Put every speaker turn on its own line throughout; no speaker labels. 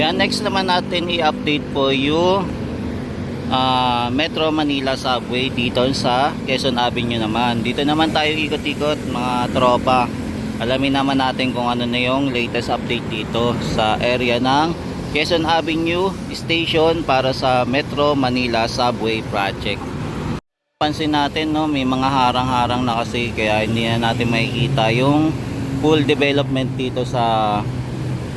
Yan, next naman natin i-update po yung Metro Manila Subway dito sa Quezon Avenue naman. Dito naman tayo ikot-ikot mga tropa. Alamin naman natin kung ano na yung latest update dito sa area ng Quezon Avenue Station para sa Metro Manila Subway Project. Pansin natin, no, may mga harang-harang na kasi kaya hindi na natin makikita yung full development dito sa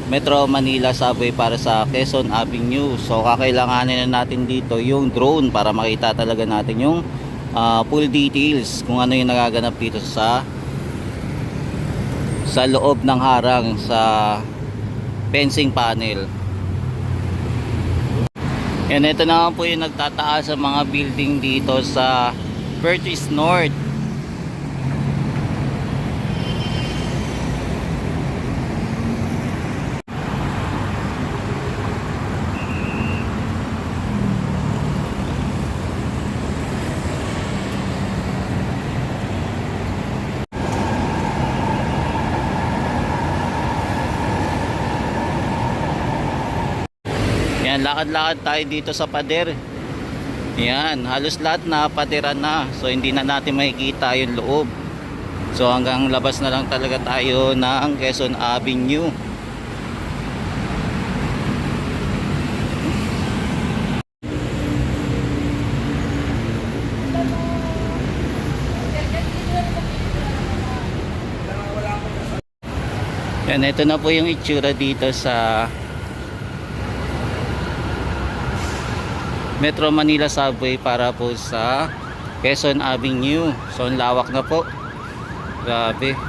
Metro Manila Subway para sa Quezon Avenue. So kakailanganin na natin dito yung drone para makita talaga natin yung full details kung ano yung nagaganap dito sa loob ng harang sa fencing panel. Yan, ito na po yung nagtataas sa mga building dito sa Purchase North. Yan, lakad-lakad tayo dito sa pader. Yan, halos lahat na patiran na. So hindi na natin makikita yung loob. So hanggang labas na lang talaga tayo ng Quezon Avenue. Yan, ito na po yung itsura dito sa Metro Manila Subway para po sa Quezon Avenue. So ang lawak na po. Grabe.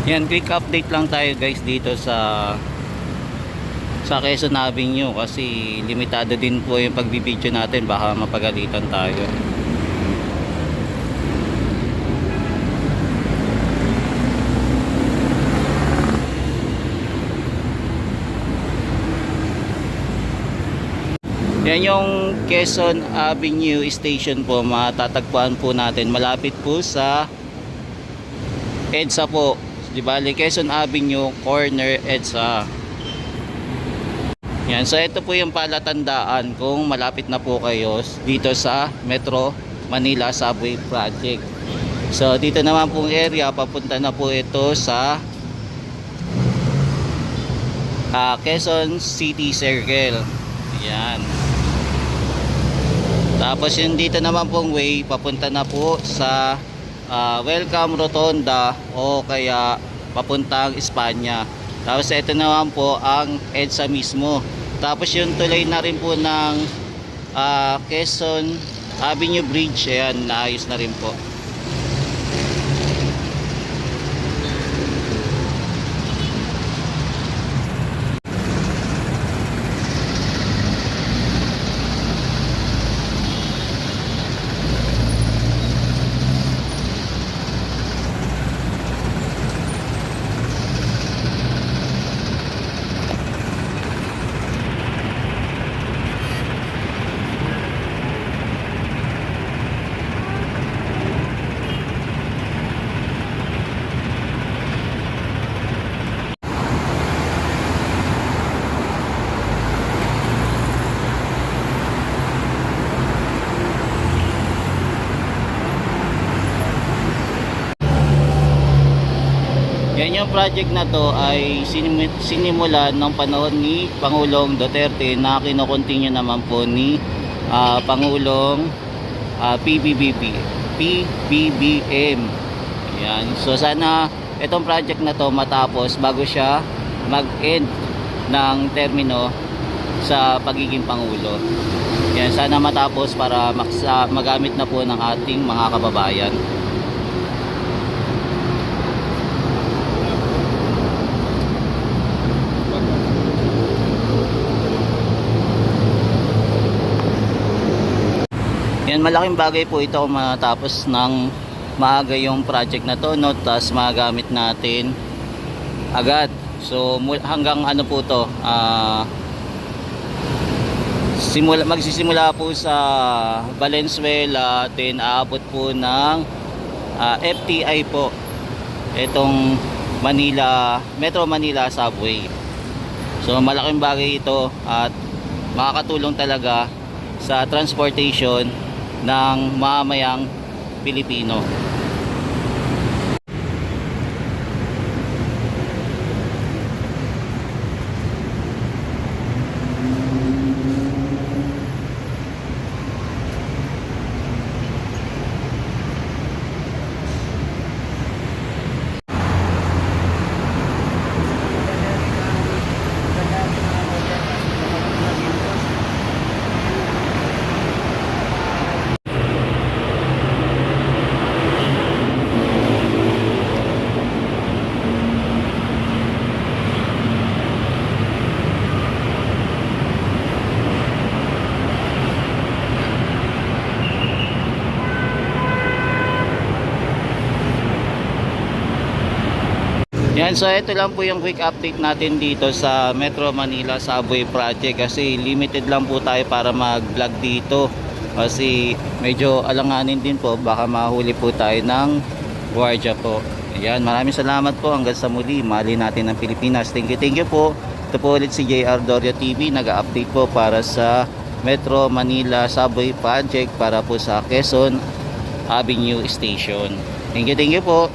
Yan, quick update lang tayo guys dito sa Quezon Avenue kasi limitado din po yung pagbibideo natin, baka mapagalitan tayo. Yan yung Quezon Avenue Station po, matatagpuan po natin malapit po sa EDSA po. Di bali, Quezon Avenue corner EDSA. Yan, so ito po yung palatandaan kung malapit na po kayo dito sa Metro Manila Subway Project. So dito naman pong area, papunta na po ito sa Quezon City Circle. Yan. Tapos yung dito naman pong way, papunta na po sa Welcome Rotonda o kaya papuntang Espanya. Tapos ito naman po ang EDSA mismo. Tapos yung tulay na rin po ng Quezon Avenue Bridge, ayan, naayos na rin po. yung project na to ay sinimulan ng panahon ni Pangulong Duterte na kinokontinue naman po ni Pangulong PBBM. Yan. So sana itong project na to matapos bago siya mag-end ng termino sa pagiging Pangulo. Yan, sana matapos para magamit na po ng ating mga kababayan. Yan, malaking bagay po ito kung matapos ng maaga yung project na to, no? Tapos magamit natin agad. So hanggang ano po to, magsisimula po sa Valenzuela, then aabot po ng FTI po itong Metro Manila Subway. So malaking bagay ito at makakatulong talaga sa transportation ng mamamayang Pilipino. Yan, so ito lang po yung quick update natin dito sa Metro Manila Subway Project kasi limited lang po tayo para mag-vlog dito kasi medyo alanganin din po, baka mahuli po tayo ng guardia po. Ayan, maraming salamat po, hanggang sa muli, mali natin ng Pilipinas. Thank you po. Ito po ulit si JR Doria TV, nag-update po para sa Metro Manila Subway Project para po sa Quezon Avenue Station. Thank you po.